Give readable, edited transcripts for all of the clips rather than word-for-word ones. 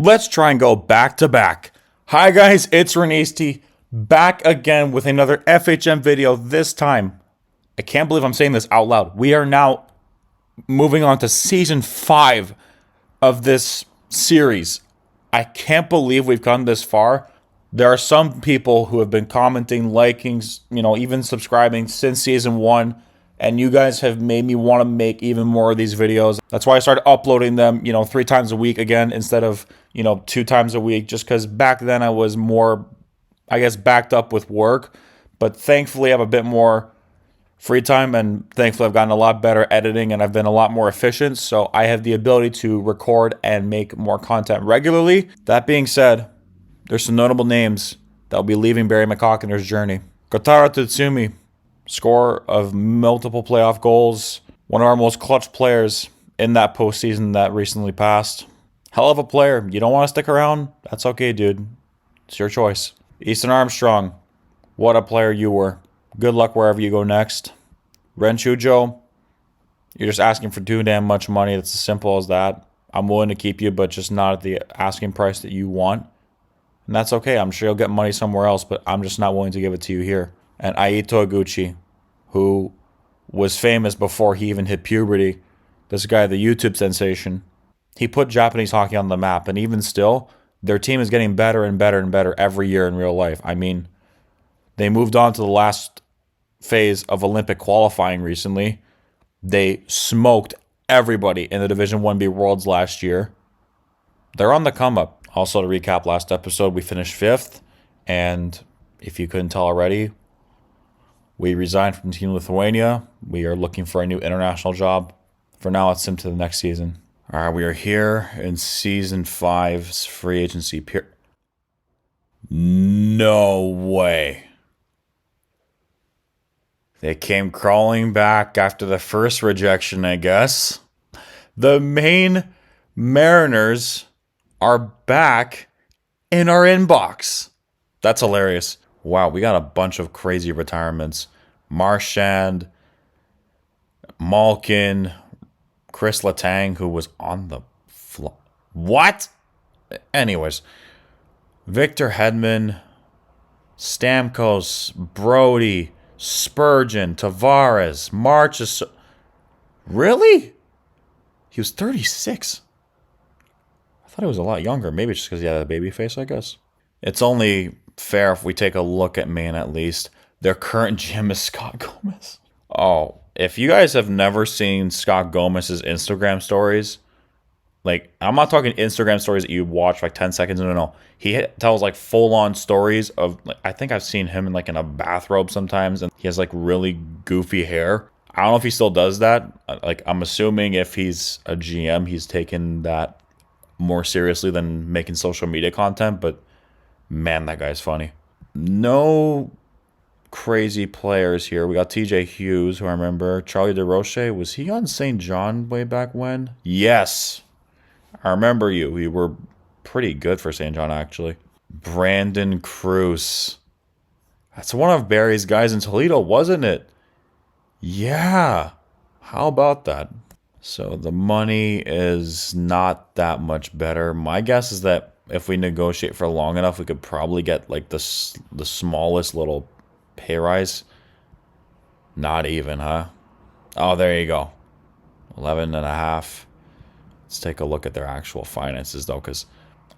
Let's try and go back to back. Hi guys, it's Renesti, back again with another FHM video. This time, I can't believe I'm saying this out loud. We are now moving on to season 5 of this series. I can't believe we've gone this far. There are some people who have been commenting, liking, even subscribing since season 1. And you guys have made me want to make even more of these videos. That's why I started uploading them, 3 times a week again instead of, 2 times a week. Just because back then I was more, backed up with work. But thankfully I have a bit more free time. And thankfully I've gotten a lot better editing and I've been a lot more efficient. So I have the ability to record and make more content regularly. That being said, there's some notable names that will be leaving Barry McCockiner's journey. Kotaro Tatsumi, scorer of multiple playoff goals, one of our most clutch players in that postseason that recently passed. Hell of a player. You don't want to stick around? That's okay, dude. It's your choice. Easton Armstrong, what a player you were. Good luck wherever you go next. Ren Chujo, you're just asking for too damn much money. It's as simple as that. I'm willing to keep you, but just not at the asking price that you want. And that's okay. I'm sure you'll get money somewhere else, but I'm just not willing to give it to you here. And Aito Iguchi, who was famous before he even hit puberty. This guy, the YouTube sensation. He put Japanese hockey on the map, and even still, their team is getting better and better and better every year in real life. I mean, they moved on to the last phase of Olympic qualifying recently. They smoked everybody in the Division 1B Worlds last year. They're on the come up. Also, to recap last episode, we finished 5th, and if you couldn't tell already, we resigned from Team Lithuania. We are looking for a new international job. For now, let's sim to the next season. All right, we are here in Season 5's free agency period. No way. They came crawling back after the first rejection, I guess. The Maine Mariners are back in our inbox. That's hilarious. Wow, we got a bunch of crazy retirements. Marchand, Malkin, Chris Letang, who was on the what? Anyways, Victor Hedman, Stamkos, Brody, Spurgeon, Tavares, Marchis. Really? He was 36. I thought he was a lot younger. Maybe just because he had a baby face, I guess. It's only fair if we take a look at Maine at least. Their current GM is Scott Gomez. Oh, if you guys have never seen Scott Gomez's Instagram stories, like, I'm not talking Instagram stories that you watch like 10 seconds. No. He tells like full-on stories of, like, I think I've seen him in a bathrobe sometimes, and he has like really goofy hair. I don't know if he still does that. Like, I'm assuming if he's a GM, he's taken that more seriously than making social media content, but man, that guy's funny. No crazy players here. We got TJ Hughes, who I remember. Charlie DeRoche. Was he on St. John way back when? Yes. I remember you. You were pretty good for St. John, actually. Brandon Cruz. That's one of Barry's guys in Toledo, wasn't it? Yeah. How about that? So the money is not that much better. My guess is that if we negotiate for long enough, we could probably get like the smallest little pay rise. Not even, huh? Oh, there you go. 11.5. Let's take a look at their actual finances, though, because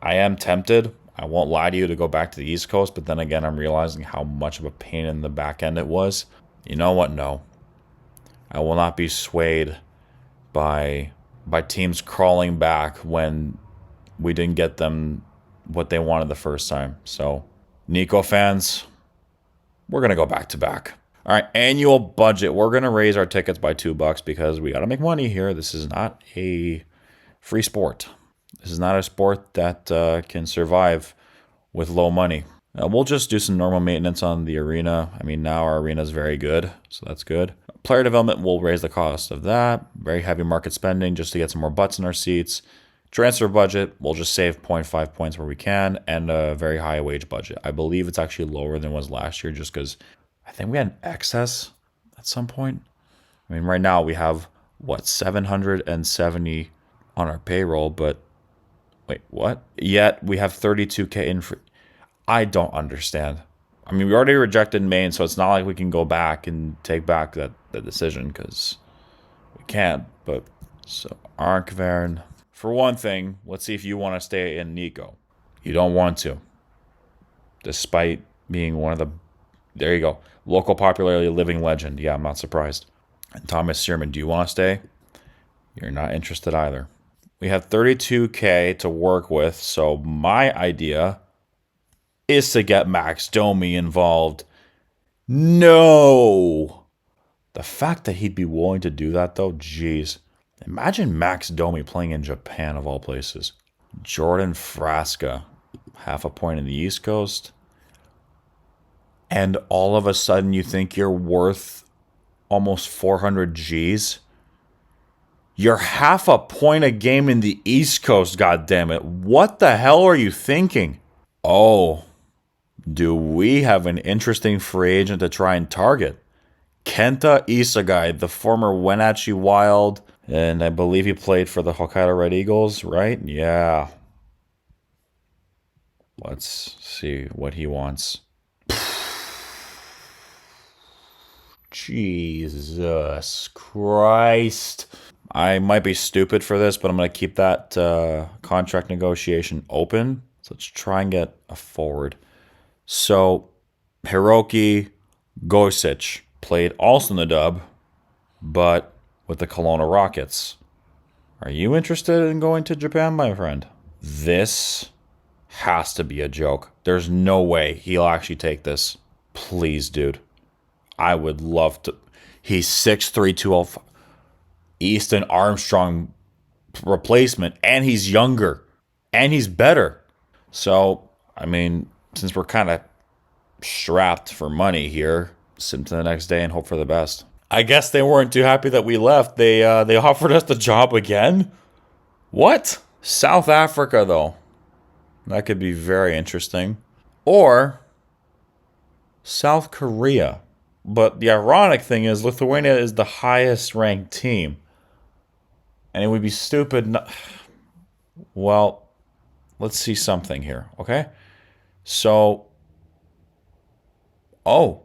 I am tempted. I won't lie to you to go back to the East Coast, but then again, I'm realizing how much of a pain in the back end it was. You know what? No. I will not be swayed by teams crawling back when we didn't get them what they wanted the first time. So, Nikko fans, we're going to go back to back. All right, annual budget. We're going to raise our tickets by $2 because we got to make money here. This is not a free sport. This is not a sport that can survive with low money. We'll just do some normal maintenance on the arena. I mean, now our arena is very good, so that's good. Player development will raise the cost of that. Very heavy market spending just to get some more butts in our seats. Transfer budget, we'll just save 0.5 points where we can, and a very high wage budget. I believe it's actually lower than it was last year just because I think we had an excess at some point. I mean, right now we have, 770 on our payroll, but Wait, what? Yet we have 32K in free. I don't understand. I mean, we already rejected Maine, so it's not like we can go back and take back the decision, because we can't. But, so, Arkvern. For one thing, let's see if you want to stay in Nikko. You don't want to. Despite being one of the... There you go. Local popularity living legend. Yeah, I'm not surprised. And Thomas Searman, do you want to stay? You're not interested either. We have 32K to work with, so my idea is to get Max Domi involved. No! The fact that he'd be willing to do that, though, jeez. Imagine Max Domi playing in Japan, of all places. Jordan Frasca, half a point in the East Coast. And all of a sudden you think you're worth almost 400 Gs? You're half a point a game in the East Coast, goddammit. What the hell are you thinking? Oh, do we have an interesting free agent to try and target? Kenta Isagai, the former Wenatchee Wild, and I believe he played for the Hokkaido Red Eagles, right? Yeah. Let's see what he wants. Jesus Christ. I might be stupid for this, but I'm going to keep that contract negotiation open. So let's try and get a forward. So, Hiroki Gosic played also in the dub, but with the Kelowna Rockets. Are you interested in going to Japan, my friend? This has to be a joke. There's no way he'll actually take this. Please, dude. I would love to. He's 6'3", 205. Easton Armstrong replacement, and he's younger, and he's better. So, I mean, since we're kind of strapped for money here, sit until the next day and hope for the best. I guess they weren't too happy that we left. They offered us the job again. What? South Africa, though. That could be very interesting. Or South Korea. But the ironic thing is Lithuania is the highest ranked team. And it would be stupid not... Well, let's see something here, okay? So... Oh.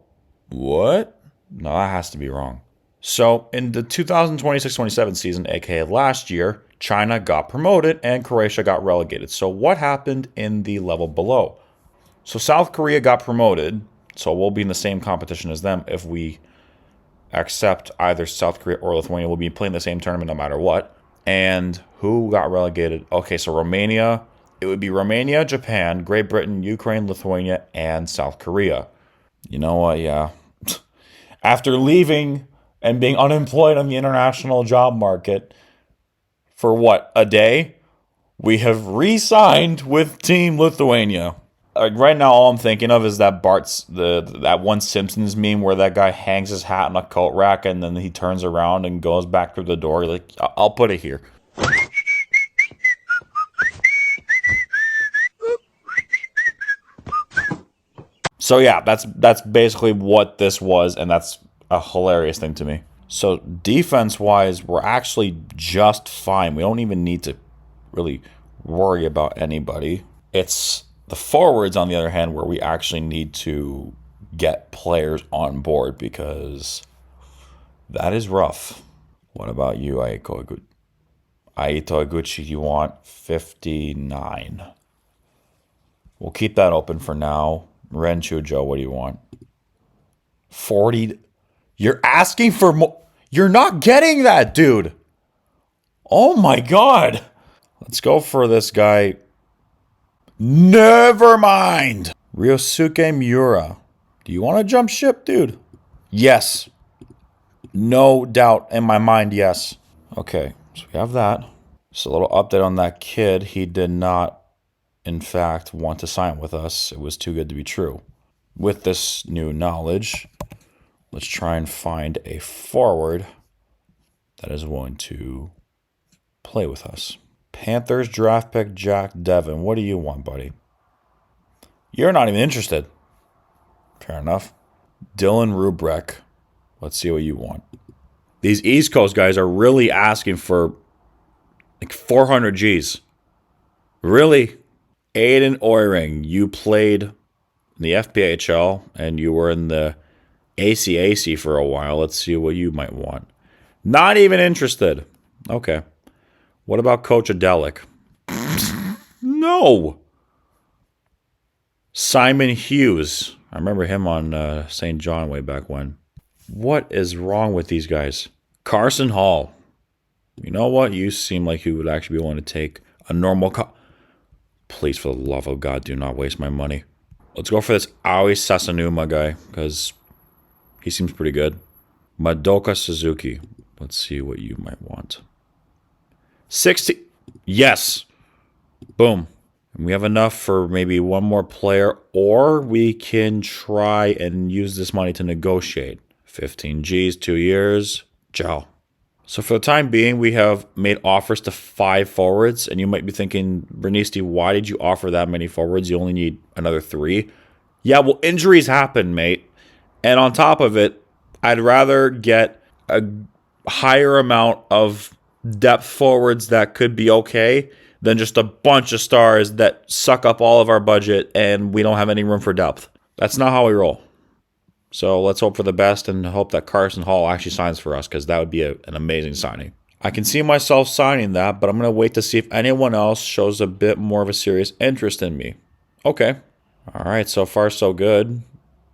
What? No, that has to be wrong. So, in the 2026-27 season, aka last year, China got promoted and Croatia got relegated. So, what happened in the level below? So, South Korea got promoted, so we'll be in the same competition as them. If we accept either South Korea or Lithuania, we'll be playing the same tournament no matter what. And who got relegated? Okay, so Romania. It would be Romania, Japan, Great Britain, Ukraine, Lithuania, and South Korea. You know what? Yeah. After leaving and being unemployed on the international job market for what, a day? We have re-signed with Team Lithuania. Like right now, all I'm thinking of is that that one Simpsons meme where that guy hangs his hat on a coat rack and then he turns around and goes back through the door. Like, I'll put it here. So yeah, that's basically what this was, and that's a hilarious thing to me. So defense-wise, we're actually just fine. We don't even need to really worry about anybody. It's the forwards, on the other hand, where we actually need to get players on board because that is rough. What about you, Aito Iguchi? You want 59. We'll keep that open for now. Ren Chujo, what do you want? 40. You're asking for more. You're not getting that, dude. Oh my god. Let's go for this guy. Never mind. Ryosuke Miura. Do you want to jump ship, dude? Yes. No doubt in my mind, yes. Okay, so we have that. Just a little update on that kid. He did not, in fact, want to sign with us. It was too good to be true. With this new knowledge, let's try and find a forward that is willing to play with us. Panthers draft pick Jack Devin. What do you want, buddy? You're not even interested. Fair enough. Dylan Rubrek. Let's see what you want. These East Coast guys are really asking for like 400 Gs. Really? Aiden Oiring, you played in the FPHL and you were in the ACAC for a while. Let's see what you might want. Not even interested. Okay. What about Coach Adelic? No. Simon Hughes. I remember him on St. John way back when. What is wrong with these guys? Carson Hall. You know what? You seem like you would actually be willing to take a normal Please, for the love of God, do not waste my money. Let's go for this Aoi Sasanuma guy, because he seems pretty good. Madoka Suzuki. Let's see what you might want. 60. Yes. Boom. And we have enough for maybe one more player, or we can try and use this money to negotiate. 15 Gs, 2 years. Ciao. So for the time being, we have made offers to 5 forwards, and you might be thinking, Bernisti, why did you offer that many forwards? You only need another 3. Yeah, well, injuries happen, mate. And on top of it, I'd rather get a higher amount of depth forwards that could be okay than just a bunch of stars that suck up all of our budget and we don't have any room for depth. That's not how we roll. So let's hope for the best and hope that Carson Hall actually signs for us, because that would be an amazing signing. I can see myself signing that, but I'm going to wait to see if anyone else shows a bit more of a serious interest in me. Okay. All right, so far so good.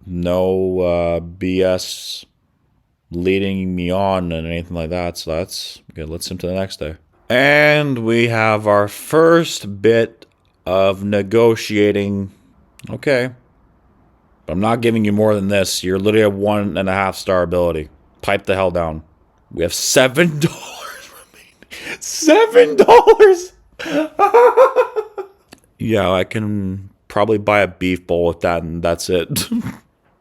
No BS leading me on and anything like that, so that's good. Let's jump to the next day. And we have our first bit of negotiating. Okay. But I'm not giving you more than this. You're literally a 1.5 star ability. Pipe the hell down. We have $7 remaining. $7! Yeah, I can probably buy a beef bowl with that, and that's it.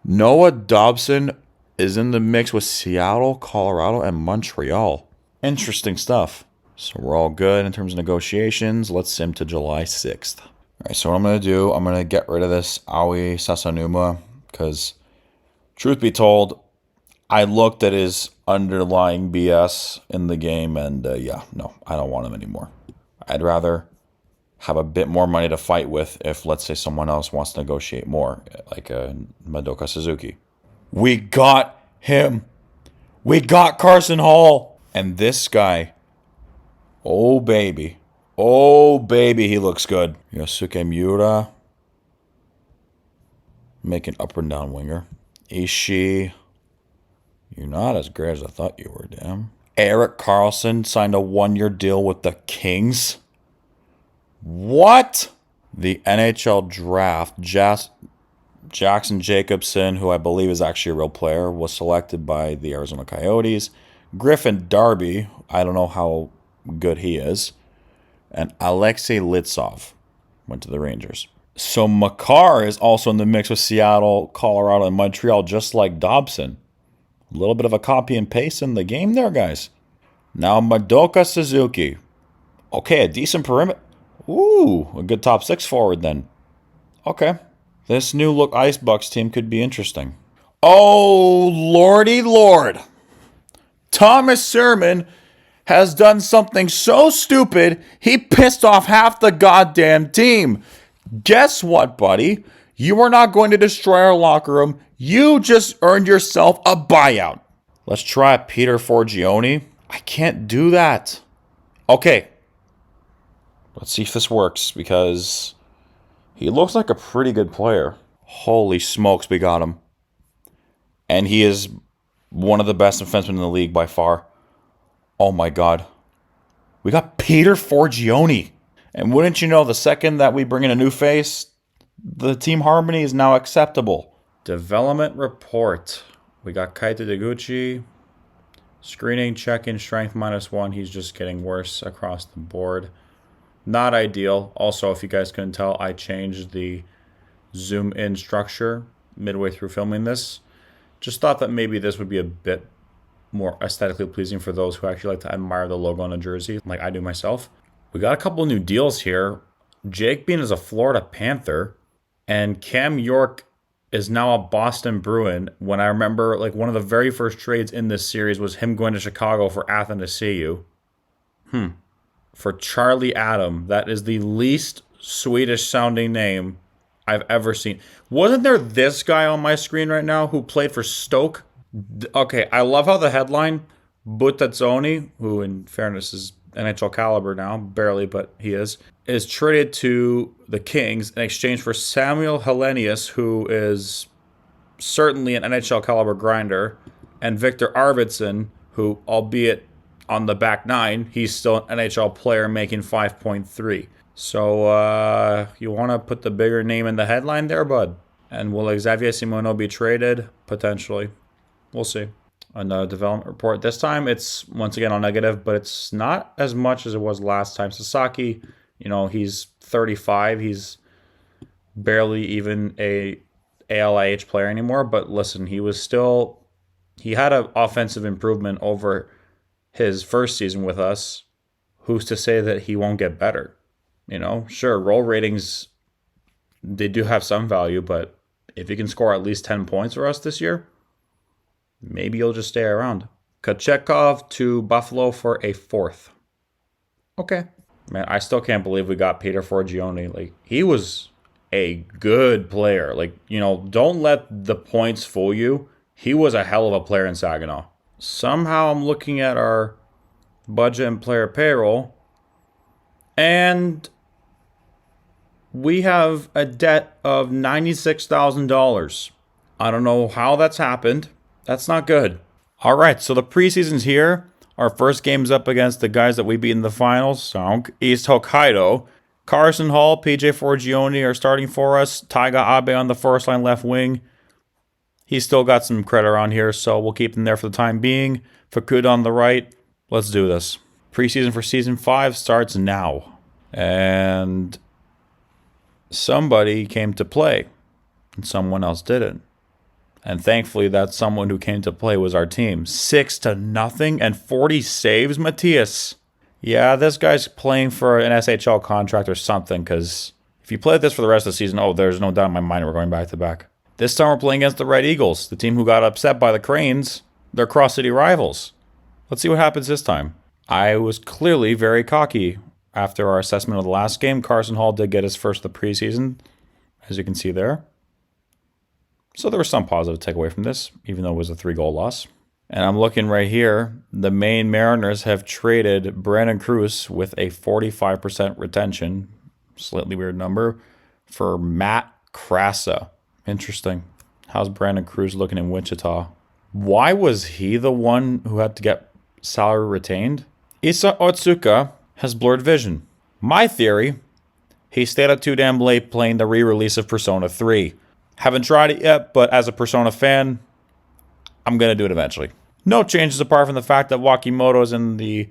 Noah Dobson is in the mix with Seattle, Colorado, and Montreal. Interesting stuff. So we're all good in terms of negotiations. Let's sim to July 6th. All right, so what I'm going to do, I'm going to get rid of this Aoi Sasanuma, because truth be told, I looked at his underlying BS in the game, and yeah, no, I don't want him anymore. I'd rather have a bit more money to fight with if, let's say, someone else wants to negotiate more, like Madoka Suzuki. We got him. We got Carson Hall. And this guy, oh, baby. Oh, baby, he looks good. Yosuke Miura. Make an up and down winger. Ishii. You're not as great as I thought you were, damn. Eric Carlson signed a 1-year deal with the Kings. What? The NHL draft. Jackson Jacobson, who I believe is actually a real player, was selected by the Arizona Coyotes. Griffin Darby, I don't know how good he is. And Alexei Litsov went to the Rangers. So Makar is also in the mix with Seattle, Colorado, and Montreal, just like Dobson. A little bit of a copy and paste in the game there, guys. Now Madoka Suzuki. Okay, a decent perimeter. Ooh, a good top 6 forward then. Okay. This new look Icebucks team could be interesting. Oh, lordy lord. Thomas Sermon has done something so stupid, he pissed off half the goddamn team. Guess what, buddy? You are not going to destroy our locker room. You just earned yourself a buyout. Let's try Peter Forgione. I can't do that. Okay. Let's see if this works, because he looks like a pretty good player. Holy smokes, we got him. And he is one of the best defensemen in the league by far. Oh my God. We got Peter Forgione. And wouldn't you know, the second that we bring in a new face, the team harmony is now acceptable. Development report. We got Kaito Deguchi. Screening, check-in, strength -1. He's just getting worse across the board. Not ideal. Also, if you guys couldn't tell, I changed the zoom in structure midway through filming this. Just thought that maybe this would be a bit more aesthetically pleasing for those who actually like to admire the logo on a jersey, like I do myself. We got a couple new deals here. Jake Bean is a Florida Panther, and Cam York is now a Boston Bruin, when I remember like one of the very first trades in this series was him going to Chicago for Athens to see you. for Charlie Adam. That is the least Swedish sounding name I've ever seen. Wasn't there this guy on my screen right now who played for Stoke? Okay, I love how the headline, Butazzoni, who in fairness is NHL caliber now, barely, but he is traded to the Kings in exchange for Samuel Hellenius, who is certainly an NHL caliber grinder, and Victor Arvidsson, who, albeit on the back nine, he's still an NHL player making 5.3. So you want to put the bigger name in the headline there, bud? And will Xavier Simoneau be traded? Potentially. We'll see. On the development report, this time it's once again on negative, but it's not as much as it was last time. Sasaki, he's 35. He's barely even a ALIH player anymore. But listen, he had an offensive improvement over his first season with us. Who's to say that he won't get better? Sure, roll ratings, they do have some value, but if he can score at least 10 points for us this year, maybe he'll just stay around. Kochetkov to Buffalo for a 4th. Okay. Man, I still can't believe we got Peter Forgione. He was a good player. Don't let the points fool you. He was a hell of a player in Saginaw. Somehow I'm looking at our budget and player payroll, and we have a debt of $96,000. I don't know how that's happened. That's not good. All right, so the preseason's here. Our first game's up against the guys that we beat in the finals. So East Hokkaido. Carson Hall, PJ Forgione are starting for us. Taiga Abe on the first line left wing. He's still got some credit around here, so we'll keep him there for the time being. Fukuda on the right. Let's do this. Preseason for Season 5 starts now. And somebody came to play, and someone else didn't. And thankfully, that someone who came to play was our team. 6-0 and 40 saves, Matthias. Yeah, this guy's playing for an SHL contract or something, because if you play this for the rest of the season, there's no doubt in my mind we're going back-to-back. This time we're playing against the Red Eagles, the team who got upset by the Cranes. They're cross-city rivals. Let's see what happens this time. I was clearly very cocky after our assessment of the last game. Carson Hall did get his first of the preseason, as you can see there. So there was some positive takeaway from this, even though it was a 3-goal loss. And I'm looking right here. The Maine Mariners have traded Brandon Cruz with a 45% retention, slightly weird number, for Matt Krasa. Interesting. How's Brandon Cruz looking in Wichita? Why was he the one who had to get salary retained? Isa Otsuka has blurred vision. My theory, he stayed up too damn late playing the re-release of Persona 3. Haven't tried it yet, but as a Persona fan, I'm going to do it eventually. No changes apart from the fact that Wakimoto's in the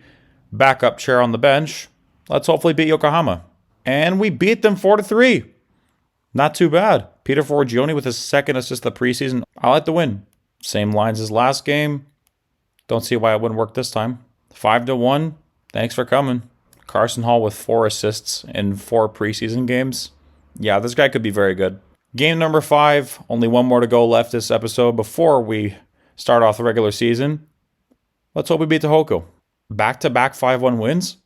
backup chair on the bench. Let's hopefully beat Yokohama. And we beat them 4-3. Not too bad. Peter Forgione with his second assist of the preseason. I like the win. Same lines as last game. Don't see why it wouldn't work this time. 5-1. Thanks for coming. Carson Hall with 4 assists in 4 preseason games. Yeah, this guy could be very good. Game number 5. Only one more to go left this episode before we start off the regular season. Let's hope we beat Tohoku. Back-to-back 5-1 wins?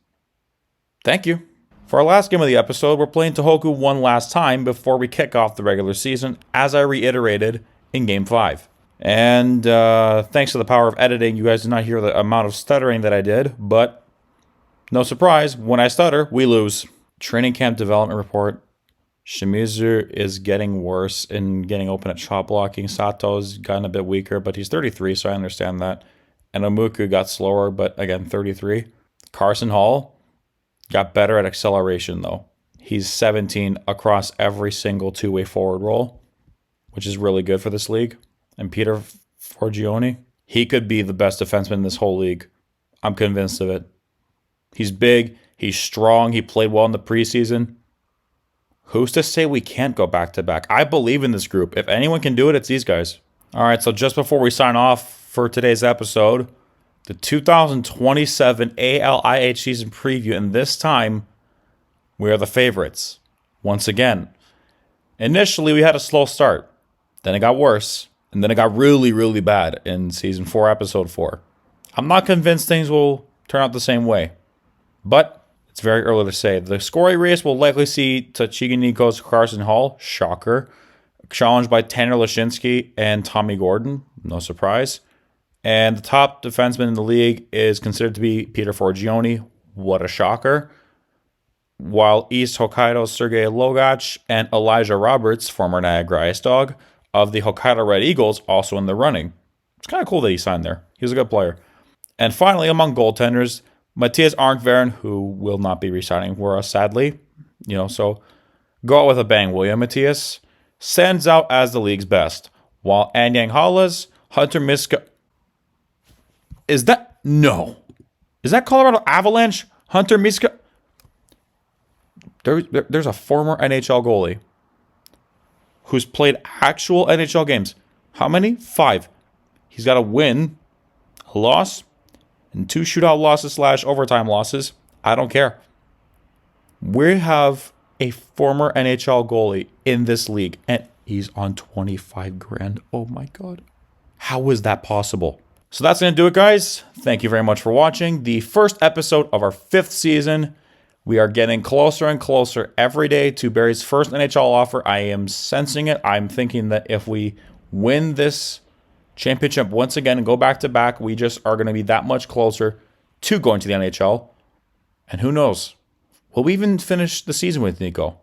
Thank you. For our last game of the episode, we're playing Tohoku one last time before we kick off the regular season, as I reiterated in Game 5. And thanks to the power of editing, you guys did not hear the amount of stuttering that I did, but no surprise, when I stutter, we lose. Training camp development report. Shimizu is getting worse in getting open at shot blocking. Sato's gotten a bit weaker, but he's 33, so I understand that. And Omuku got slower, but again, 33. Carson Hall got better at acceleration, though. He's 17 across every single two-way forward role, which is really good for this league. And Peter Forgione, he could be the best defenseman in this whole league. I'm convinced of it. He's big. He's strong. He played well in the preseason. Who's to say we can't go back-to-back? I believe in this group. If anyone can do it, it's these guys. All right, so just before we sign off for today's episode, the 2027 ALIH season preview, and this time, we are the favorites. Once again. Initially, we had a slow start. Then it got worse. And then it got really, really bad in Season 4, Episode 4. I'm not convinced things will turn out the same way. But It's very early to say. The scoring race will likely see Tachigi Nikko's Carson Hall, shocker, challenged by Tanner Lashinsky and Tommy Gordon, no surprise. And the top defenseman in the league is considered to be Peter Forgione, what a shocker. While East Hokkaido's Sergei Logach and Elijah Roberts, former Niagara Ice Dog, of the Hokkaido Red Eagles, also in the running. It's kind of cool that he signed there. He was a good player. And finally, among goaltenders, Matthias Arntveren, who will not be re-signing for us, sadly. So go out with a bang, will you, Matthias? Stands out as the league's best. While Anyang Halas, Hunter Miska... Is that... No. Is that Colorado Avalanche? Hunter Miska... There's a former NHL goalie who's played actual NHL games. How many? 5. He's got a win, a loss, and 2 shootout losses / overtime losses. I don't care. We have a former NHL goalie in this league, and he's on 25 grand. Oh my God. How is that possible? So that's going to do it, guys. Thank you very much for watching the first episode of our 5th season. We are getting closer and closer every day to Barry's first NHL offer. I am sensing it. I'm thinking that if we win this championship once again and go back to back, we just are going to be that much closer to going to the NHL. And who knows? Will we even finish the season with Nikko?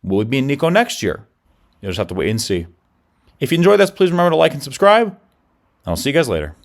Will we be in Nikko next year? You'll just have to wait and see. If you enjoyed this, please remember to like and subscribe. And I'll see you guys later.